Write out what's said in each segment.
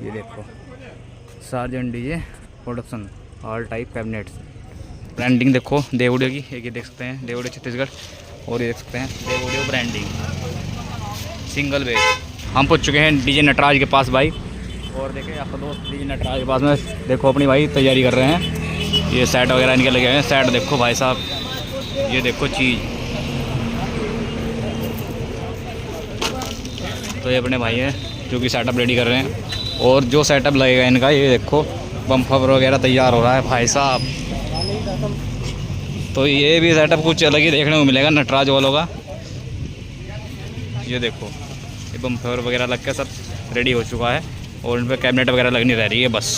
ये देखो sergeant DJ production all type cabinets. Branding देखो देव ऑडियो की, एक ये देख सकते हैं देव ऑडियो छत्तीसगढ़, और ये देख सकते हैं देव ऑडियो ब्रांडिंग सिंगल बेस। हम पहुंच चुके हैं डीजे नटराज के पास भाई, और देखें आपका दोस्त डीजे नटराज के पास में देखो अपनी भाई तैयारी कर रहे हैं। ये सेट वगैरह इनके लगे हुए हैं। सेट देखो भाई साहब, ये देखो चीज़, तो ये अपने भाई हैं जो कि सेटअप रेडी कर रहे हैं। और जो सेटअप लगेगा इनका ये देखो बम्फर वगैरह तैयार हो रहा है भाई साहब। तो ये भी सेटअप कुछ अलग ही देखने को मिलेगा नटराज वालों का। ये देखो ये बम्फर वगैरह लग के सब रेडी हो चुका है, और इन पर कैबिनेट वगैरह लगनी रह रही है बस।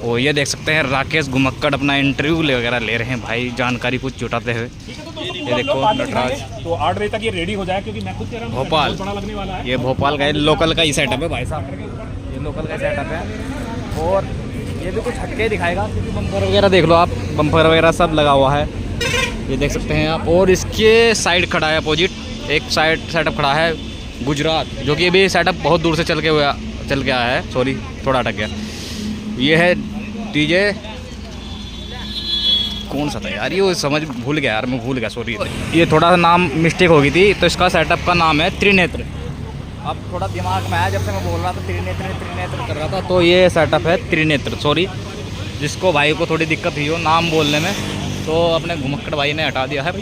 और ये देख सकते हैं राकेश घुमक्कड़ अपना इंटरव्यू वगैरह ले रहे हैं भाई, जानकारी कुछ जुटाते हुए। ये देखो नटराज तो 8 बजे तक ये रेडी हो जाए, क्योंकि मैं खुद कह रहा हूं भोपाल, बड़ा लगने वाला है। ये भोपाल का लोकल का ही सेटअप है भाई साहब, ये लोकल का सेटअप है। और ये भी कुछ हटके दिखाएगा, क्योंकि बम्पर वगैरह देख लो आप, बम्पर वगैरह सब लगा हुआ है, ये देख सकते हैं आप। और इसके साइड खड़ा है अपोजिट एक साइड सेटअप खड़ा है गुजरात, जो कि अभी सेटअप बहुत दूर से चल के आया है, सॉरी थोड़ा अटक गया। ये है डीजे कौन सा था यार, ये समझ भूल गया यार, मैं भूल गया सॉरी, ये थोड़ा सा नाम मिस्टेक हो गई थी। तो इसका सेटअप का नाम है त्रिनेत्र। अब थोड़ा दिमाग में आया, जब से मैं बोल रहा था त्रिनेत्र कर रहा था, तो ये सेटअप है त्रिनेत्र। सॉरी जिसको भाई को थोड़ी दिक्कत हुई हो नाम बोलने में, तो अपने घुमक्कड़ भाई ने हटा दिया है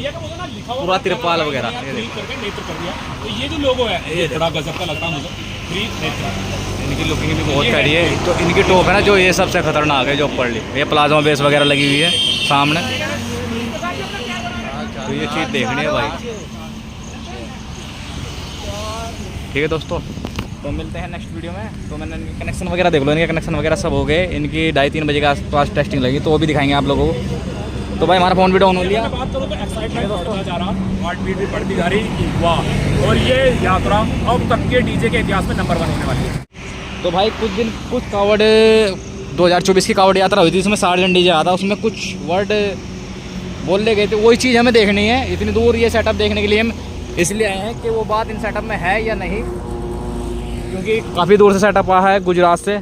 पूरा तिरपाल वगैरह। तो ये जो लोगो है ये बड़ा गजब का लगता है मुझे, त्रिनेत्र। इनकी लुकिंग भी बहुत प्यारी है। तो इनकी टॉप है ना जो, ये सबसे खतरनाक है जो ऊपर ली, ये प्लाज्मा बेस वगैरह लगी हुई है सामने। तो ये चीज़ देखनी है भाई। ठीक है दोस्तों, तो मिलते हैं नेक्स्ट वीडियो में। तो मैंने इनके कनेक्शन वगैरह देख लो, इनके कनेक्शन वगैरह सब हो गए। इनकी 2:30-3 बजे के आसपास टेस्टिंग लगी, तो वो भी दिखाएंगे आप लोगों को। तो भाई हमारा फ़ोन भी डाउन हो लिया। बात करो तो एक्साइटमेंट बढ़ता जा रहा, हार्ट बीट भी बढ़ती जा रही, वाह। और ये यात्रा अब तक के डीजे के इतिहास में नंबर 1 होने वाली है। तो भाई कुछ कावड़ 2024 की कावड़ यात्रा हुई थी, उसमें सार्जेंट डीजे आया था, उसमें कुछ वर्ड बोल गए थे, वही चीज़ हमें देखनी है। इतनी दूर ये सेटअप देखने के लिए हम इसलिए आए हैं कि वो बात इन सेटअप में है या नहीं, क्योंकि काफ़ी दूर से सेटअप आया है, गुजरात से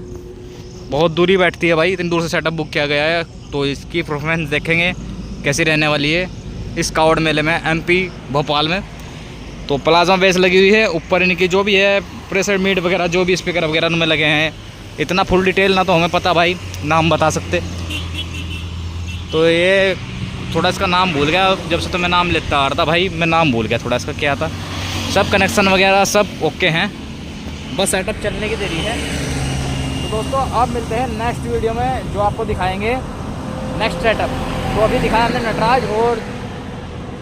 बहुत दूरी बैठती है भाई, इतनी दूर से सेटअप बुक किया गया है। तो इसकी परफॉर्मेंस देखेंगे कैसी रहने वाली है इस कावड़ मेले में MP भोपाल में। तो प्लाज्मा बेस लगी हुई है, ऊपर इनकी जो भी है प्रेशर मीट वगैरह जो भी स्पीकर वगैरह उनमें लगे हैं। इतना फुल डिटेल ना तो हमें पता भाई, ना हम बता सकते। तो ये थोड़ा इसका नाम भूल गया, जब से तो मैं नाम लेता आ रहा था भाई, मैं नाम भूल गया थोड़ा इसका क्या था। सब कनेक्शन वगैरह सब ओके हैं, बस सेटअप चलने की देरी है। तो दोस्तों आप मिलते हैं नेक्स्ट वीडियो में, जो आपको दिखाएंगे नेक्स्ट सेटअप। तो अभी दिखाया हमने नटराज, और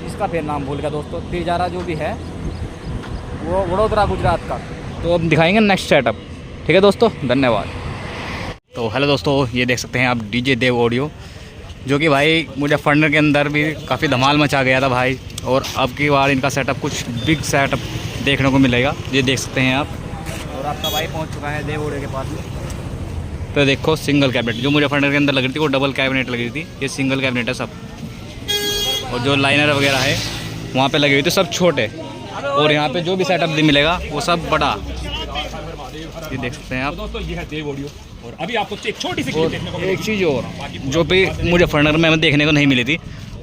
इसका फिर नाम भूल गया दोस्तों, तिजारा जो भी है वो वडोदरा गुजरात का। तो अब दिखाएंगे नेक्स्ट सेटअप। ठीक है दोस्तों, धन्यवाद। तो हेलो दोस्तों, ये देख सकते हैं आप डीजे देव ऑडियो, जो कि भाई मुजफ्फरनगर के अंदर भी काफ़ी धमाल मचा गया था भाई। और अब की बार इनका सेटअप कुछ बिग सेटअप देखने को मिलेगा, ये देख सकते हैं आप। और आपका भाई पहुंच चुका है देव ऑडियो के पास में। तो देखो सिंगल कैबिनेट जो मुजफ्फरनगर के अंदर लग रही थी वो डबल कैबिनेट लगी थी, ये सिंगल कैबिनेट है सब। और जो लाइनर वगैरह है वहाँ पे लगे हुए थे सब छोटे, और यहाँ पे जो भी सेटअप मिलेगा वो सब बड़ा, ये देख सकते हैं आप। दोस्तों ये है देव ऑडियो, और अभी आपको एक छोटी सी क्लिप देखने को मिलेगी। एक चीज़ और जो भी मुजफ्फरनगर में हमें देखने को नहीं मिली थी,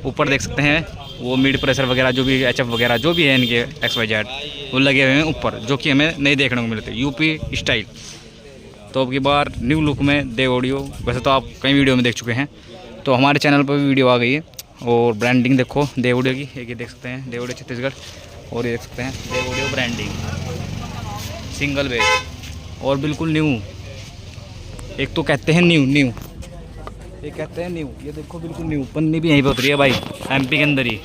ऊपर देख सकते हैं वो मिड प्रेशर वगैरह जो भी HF वगैरह जो भी है इनके XYZ वो लगे हुए हैं ऊपर, जो कि हमें नहीं देखने को मिले थे, UP स्टाइल। तो अब की बार न्यू लुक में देव ऑडियो, वैसे तो आप कई वीडियो में देख चुके हैं, तो हमारे चैनल पर भी वीडियो आ गई है। और ब्रांडिंग देखो देव ऑडियो की, एक ये देख सकते हैं देव ऑडियो छत्तीसगढ़, और ये देख सकते हैं देव ऑडियो ब्रांडिंग सिंगल बेस, और बिल्कुल न्यू। एक तो कहते हैं न्यू, ये कहते हैं न्यू, ये देखो बिल्कुल न्यू। पन्नी भी यहीं पे उतरी है भाई, MP के अंदर ही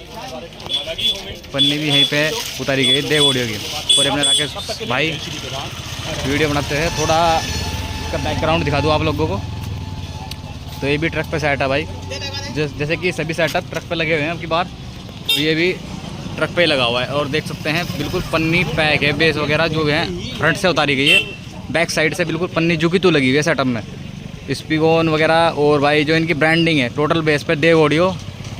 पन्नी भी यहीं पे उतारी गई देव ऑडियो की। और अपने राकेश भाई वीडियो बनाते हैं, थोड़ा इसका बैकग्राउंड दिखा दूँ आप लोगों को। तो ये भी ट्रक पे सेट है भाई, जैसे कि सभी सेटअप ट्रक पे लगे हुए हैं अब की बार, तो ये भी ट्रक पे लगा हुआ है। और देख सकते हैं बिल्कुल पन्नी पैक है, बेस वगैरह जो है फ्रंट से उतारी गई है, बैक साइड से बिल्कुल पन्नी झुकी तो लगी हुई है सेटअप में, स्पीकोन वगैरह। और भाई जो इनकी ब्रांडिंग है टोटल बेस पे देव ऑडियो,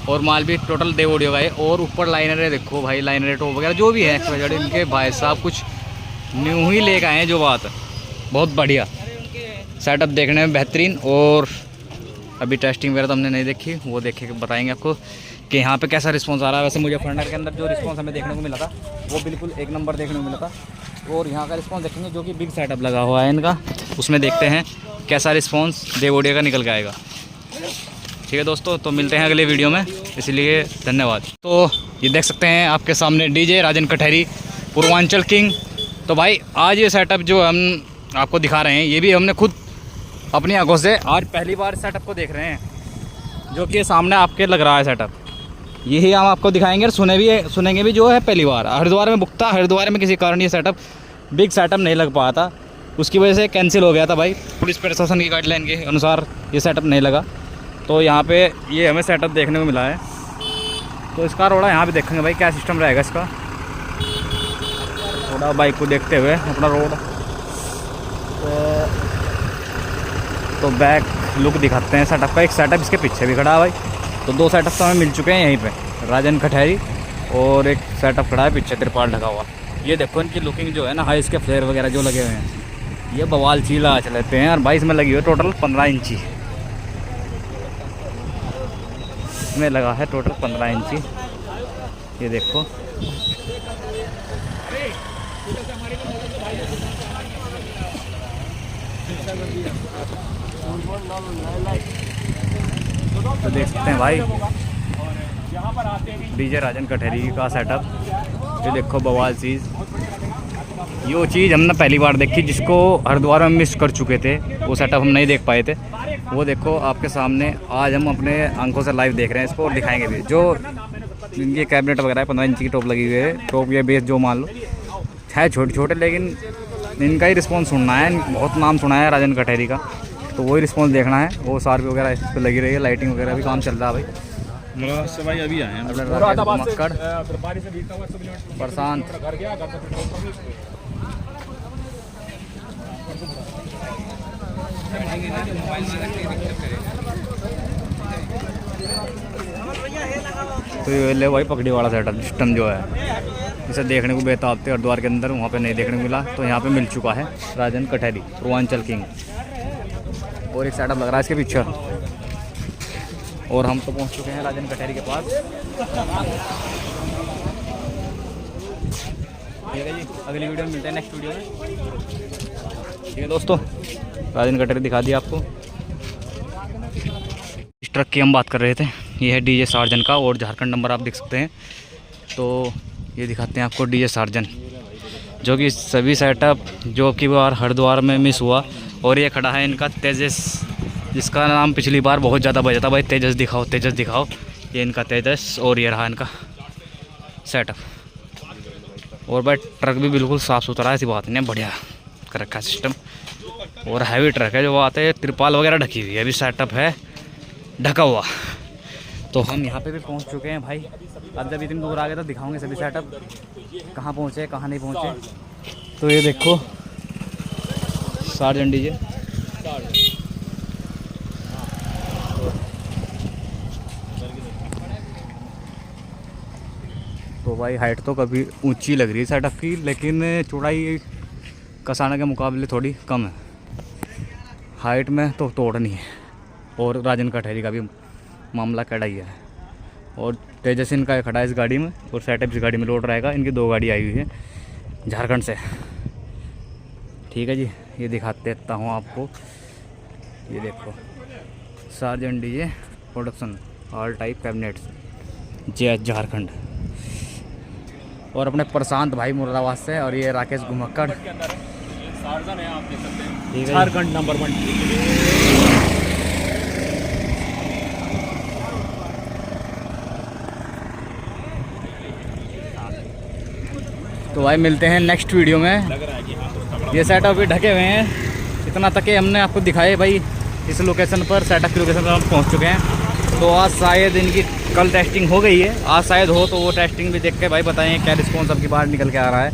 और माल भी टोटल देव ऑडियो का है। और ऊपर लाइनर है, देखो भाई लाइनर टॉप वगैरह जो भी है इनके भाई साहब कुछ न्यू ही लेकर आए हैं, जो बात बहुत बढ़िया। सेटअप देखने में बेहतरीन। और अभी टेस्टिंग वगैरह तो हमने नहीं देखी, वो देख के बताएंगे आपको कि यहाँ पे कैसा रिस्पांस आ रहा है। वैसे मुजफ्फरनगर के अंदर जो रिस्पांस हमें देखने को मिला था वो बिल्कुल एक नंबर देखने को मिला था। और यहाँ का रिस्पांस देखेंगे जो कि बिग सेटअप लगा हुआ है इनका, उसमें देखते हैं कैसा रिस्पांस देवोडिया का निकल के आएगा। ठीक है दोस्तों, तो मिलते हैं अगले वीडियो में, इसलिए धन्यवाद। तो ये देख सकते हैं आपके सामने डीजे राजन कठहरी पूर्वांचल किंग। तो भाई आज ये सेटअप जो हम आपको दिखा रहे हैं ये भी हमने खुद अपनी आंखों से आज पहली बार सेटअप को देख रहे हैं, जो कि सामने आपके लग रहा है सेटअप। यही हम आपको दिखाएंगे और सुनेंगे भी जो है पहली बार। हरिद्वार में बुक था, हरिद्वार में किसी कारण ये सेटअप बिग सेटअप नहीं लग पाया था, उसकी वजह से कैंसिल हो गया था भाई। पुलिस प्रशासन की गाइडलाइन के अनुसार ये सेटअप नहीं लगा, तो यहाँ पे ये हमें सेटअप देखने को मिला है। तो इसका रोड़ा यहाँ पे देखेंगे भाई क्या सिस्टम रहेगा इसका। थोड़ा बाइक को देखते हुए अपना रोड तो बैक लुक दिखाते हैं सेटअप का। एक सेटअप इसके पीछे भी खड़ा है भाई, तो दो सेटअप तो हमें मिल चुके हैं यहीं पे, राजन कठहरी और एक सेटअप खड़ा है पीछे तिरपाल ढका हुआ। ये देखो इनकी लुकिंग जो है ना, हाई इसके फ्लेयर वगैरह जो लगे हुए हैं, ये बवाल चीला चलते हैं। और भाई इसमें लगी हुई है टोटल 15 इंची, इसमें लगा है टोटल 15 इंची। ये देखो तो देख सकते हैं भाई डीजे राजन कठहरी का सेटअप। ये देखो बवाल चीज़, ये चीज़ हमने पहली बार देखी, जिसको हरिद्वार में मिस कर चुके थे, वो सेटअप हम नहीं देख पाए थे। वो देखो आपके सामने आज हम अपने आंखों से लाइव देख रहे हैं इसको, और दिखाएंगे भी। जो इनके कैबिनेट वगैरह है 15 इंची की टॉप लगी हुई है, टॉप या बेस जो मान लो है छोटे छोटे, लेकिन इनका ही रिस्पॉन्स सुनना है। बहुत नाम सुना है राजन कठहरी का, तो वही रिस्पॉन्स देखना है। वो सार्पी वगैरह इस पर लगी रही है, लाइटिंग वगैरह भी काम चल रहा है भाई। अभी आए हैं मक्कड़ प्रशांत तो ये ले भाई पकड़ी वाला सेटअप सिस्टम जो है, इसे देखने को बेताब थे हरिद्वार के अंदर, वहाँ पे नहीं देखने को मिला, तो यहाँ पे मिल चुका है राजन कठहरी पूर्वांचल किंग। और एक सेटअप लग रहा है इसके पीछे, और हम तो पहुँच चुके हैं राजन कठहरी के पास। ठीक है जी, अगली वीडियो में मिलते हैं, नेक्स्ट वीडियो में। ठीक है दोस्तों, राजन कठहरी दिखा दिया आपको। इस ट्रक की हम बात कर रहे थे, ये है डीजे सार्जन का, और झारखंड नंबर आप देख सकते हैं। तो ये दिखाते हैं आपको डीजे सार्जन, जो कि सभी सेटअप जो की बार हरिद्वार में मिस हुआ। और ये खड़ा है इनका तेजस, जिसका नाम पिछली बार बहुत ज़्यादा बजा था भाई, तेजस दिखाओ तेजस दिखाओ। ये इनका तेजस, और ये रहा इनका सेटअप। और भाई ट्रक भी बिल्कुल साफ़ सुथरा है, ऐसी बात नहीं, बढ़िया कर रखा है सिस्टम। और हैवी ट्रक है, जो आते हैं तिरपाल वगैरह ढकी हुई है, अभी सेटअप है ढका हुआ। तो हम यहाँ पे भी पहुँच चुके हैं भाई। अब जब इतनी दूर आ गए तो दिखाऊंगे सभी सेटअप कहाँ पहुँचे कहाँ नहीं पहुँचे। तो ये देखो सार्जन डीजे, तो भाई हाइट तो कभी ऊंची लग रही है सेटअप की, लेकिन चौड़ाई कसाना के मुकाबले थोड़ी कम है। हाइट में तो तोड़ नहीं है। और राजन कठहरी का भी मामला कड़ा ही है। और तेजस इनका खड़ा है इस गाड़ी में, और सेटअप इस गाड़ी में लोड रहेगा। इनकी 2 गाड़ी आई हुई है झारखंड से। ठीक है जी, ये दिखाते देता हूँ आपको। ये देखो Sarjan DJ production all type cabinets जे झारखंड, और अपने प्रशांत भाई मुरादाबाद से, और ये राकेश घुमक्कड़ सार्जन है, आप देख सकते हैं, ठीक है झारखंड नंबर 1। तो भाई मिलते हैं नेक्स्ट वीडियो में। ये सेटअप भी ढके हुए हैं, इतना तक हमने आपको दिखाए भाई। इस लोकेशन पर, सेटअप की लोकेशन पर हम पहुंच चुके हैं। तो आज शायद इनकी कल टेस्टिंग हो गई है, आज शायद हो, तो वो टेस्टिंग भी देख के भाई बताएं क्या रिस्पॉन्स अब की बार निकल के आ रहा है।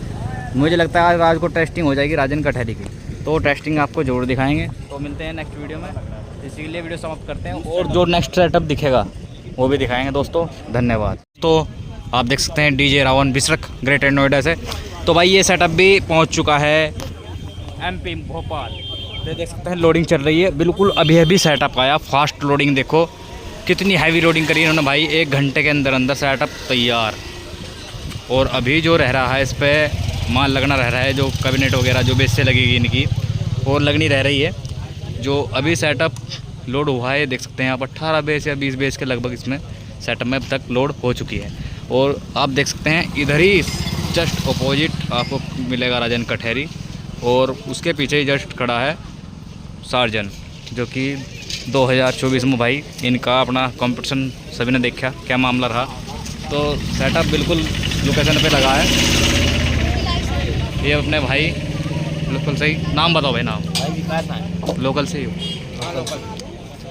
मुझे लगता है आज को टेस्टिंग हो जाएगी राजन कठहरी की, तो टेस्टिंग आपको जरूर दिखाएंगे। तो मिलते हैं नेक्स्ट वीडियो में, इसीलिए वीडियो समाप्त करते हैं। और जो नेक्स्ट सेटअप दिखेगा वो भी दिखाएंगे दोस्तों। धन्यवाद। तो आप देख सकते हैं डीजे रावण बिसरख ग्रेटर नोएडा से। तो भाई ये सेटअप भी पहुंच चुका है MP भोपाल। ये देख सकते हैं लोडिंग चल रही है, बिल्कुल अभी अभी सेटअप आया, फास्ट लोडिंग। देखो कितनी हैवी लोडिंग करी है इन्होंने भाई, 1 घंटे के अंदर अंदर सेटअप तैयार। और अभी जो रह रहा है इस पर माल लगना रह रहा है, जो कैबिनेट वगैरह जो बेस से लगेगी इनकी और लगनी रह रही है। जो अभी सेटअप लोड हुआ है देख सकते हैं आप, 18 बेस या 20 बेस के लगभग इसमें सेटअप में अब तक लोड हो चुकी है। और आप देख सकते हैं इधर ही जस्ट अपोजिट आपको मिलेगा राजन कठहरी, और उसके पीछे ही जस्ट खड़ा है सार्जन, जो कि 2024 में भाई इनका अपना कंपटीशन सभी ने देखा क्या मामला रहा। तो सेटअप बिल्कुल लोकेशन पे लगा है। ये अपने भाई लोकल से ही, नाम बताओ भाई, नाम भाई विकास है, लोकल से ही हो।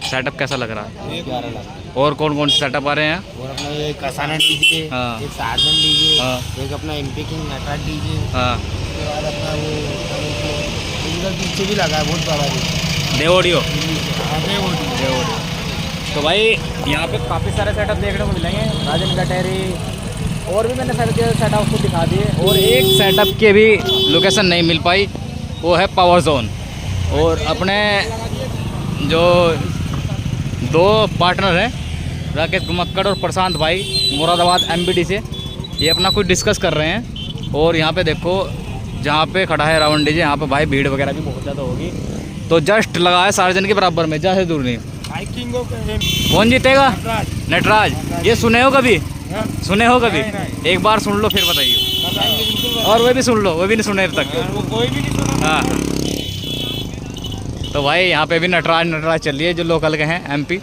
सेटअप कैसा लग रहा है? 11 लाख। और कौन कौन से सेटअप आ रहे हैं? और अपना ये कसाना डीजे, हाँ। एक सार्जन डीजे, हाँ। एक अपना एमपी किंग नटराज डीजे, हाँ, उसके बाद अपना वो इधर पीछे भी लगा है बहुत बड़ा भी। देवोडियो। हाँ, देवोडियो। तो भाई यहाँ पे काफ़ी सारे सेटअप देखने को मिलेंगे, राजन कटहरी और भी मैंने सारे सेटअप आपको दिखा दिए। और एक सेटअप की भी लोकेशन नहीं मिल पाई, वो है पावर जोन। और अपने जो 2 पार्टनर हैं राकेश गुमक्कड़ और प्रशांत भाई मुरादाबाद एमबीडी से, ये अपना कुछ डिस्कस कर रहे हैं। और यहाँ पे देखो जहाँ पे खड़ा है रावण डीजे, यहाँ पे भाई भीड़ वगैरह भी बहुत ज़्यादा होगी। तो जस्ट लगा है सार्जन के बराबर में, ज़्यादा दूर नहीं। कौन जीतेगा? नटराज। ये सुने हो कभी? सुने हो कभी? एक बार सुन लो फिर बताइए। और वो भी सुन लो, वो भी नहीं सुने अब तक। कोई भी नहीं सुना। हाँ, तो भाई यहाँ पे भी नटराज चल रही है जो लोकल के हैं एमपी।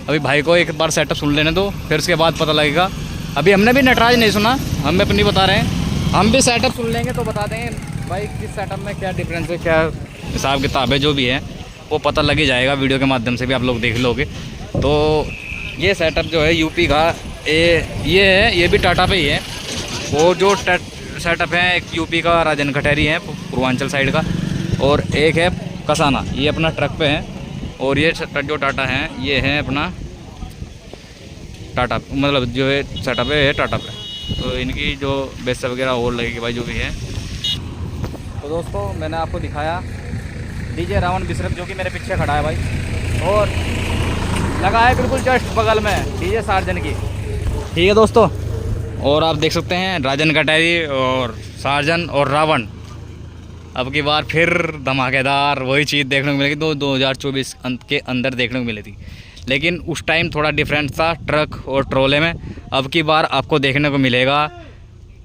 अभी भाई को एक बार सेटअप सुन लेने दो, फिर उसके बाद पता लगेगा। अभी हमने भी नटराज नहीं सुना, हम अपनी बता रहे हैं। हम भी सेटअप सुन लेंगे तो बता देंगे भाई किस सेटअप में क्या डिफरेंस है, क्या हिसाब किताब है, जो भी है वो पता लग ही जाएगा। वीडियो के माध्यम से भी आप लोग देख लोगे। तो ये सेटअप जो है यूपी का ये है, ये भी टाटा पे ही है। वो जो सेटअप है एक यूपी का राजन कटहरी है पूर्वांचल साइड का, और एक है कसाना, ये अपना ट्रक पे है। और ये जो टाटा है ये है अपना टाटा, मतलब जो है सेटअप है टाटा पे। तो इनकी जो बेस वगैरह और लगेगी भाई जो भी है। तो दोस्तों मैंने आपको दिखाया डीजे रावण बिसरत जो कि मेरे पीछे खड़ा है भाई, और लगा है बिल्कुल जस्ट बगल में डीजे सार्जन की। ठीक है दोस्तों, और आप देख सकते हैं राजन कटहरी और सार्जन और रावण अब की बार फिर धमाकेदार वही चीज़ देखने को मिलेगी। 2024 के अंदर देखने को मिली थी, लेकिन उस टाइम थोड़ा डिफरेंस था ट्रक और ट्रोले में। अब की बार आपको देखने को मिलेगा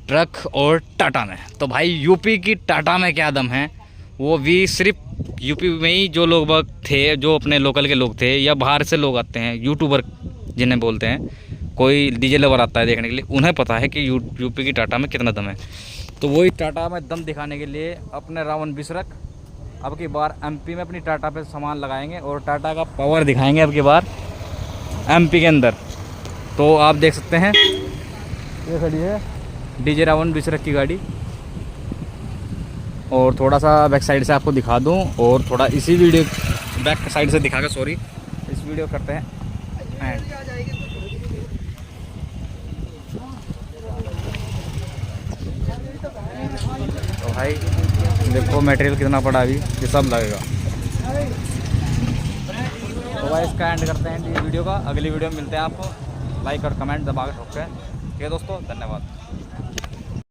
ट्रक और टाटा में। तो भाई यूपी की टाटा में क्या दम है, वो भी सिर्फ यूपी में ही जो लोग थे, जो अपने लोकल के लोग थे या बाहर से लोग आते हैं, यूट्यूबर जिन्हें बोलते हैं, कोई डीजे लवर आता है देखने के लिए, उन्हें पता है कि यूपी की टाटा में कितना दम है। तो वही टाटा में दम दिखाने के लिए अपने रावण बिसरक अब की बार एमपी में अपनी टाटा पे सामान लगाएंगे और टाटा का पावर दिखाएंगे अब की बार एमपी के अंदर। तो आप देख सकते हैं ये खड़ी है डीजे रावण बिसरक की गाड़ी। और थोड़ा सा बैक साइड से आपको दिखा दूं, और थोड़ा इसी वीडियो बैक साइड से दिखा के सॉरी इस वीडियो करते हैं एंड। तो भाई देखो मटेरियल कितना पड़ा अभी, ये सब लगेगा। तो भाई इसका एंड करते हैं वीडियो का। अगली वीडियो में मिलते हैं आपको। लाइक और कमेंट दबा के ठोक के। ठीक है दोस्तों, धन्यवाद।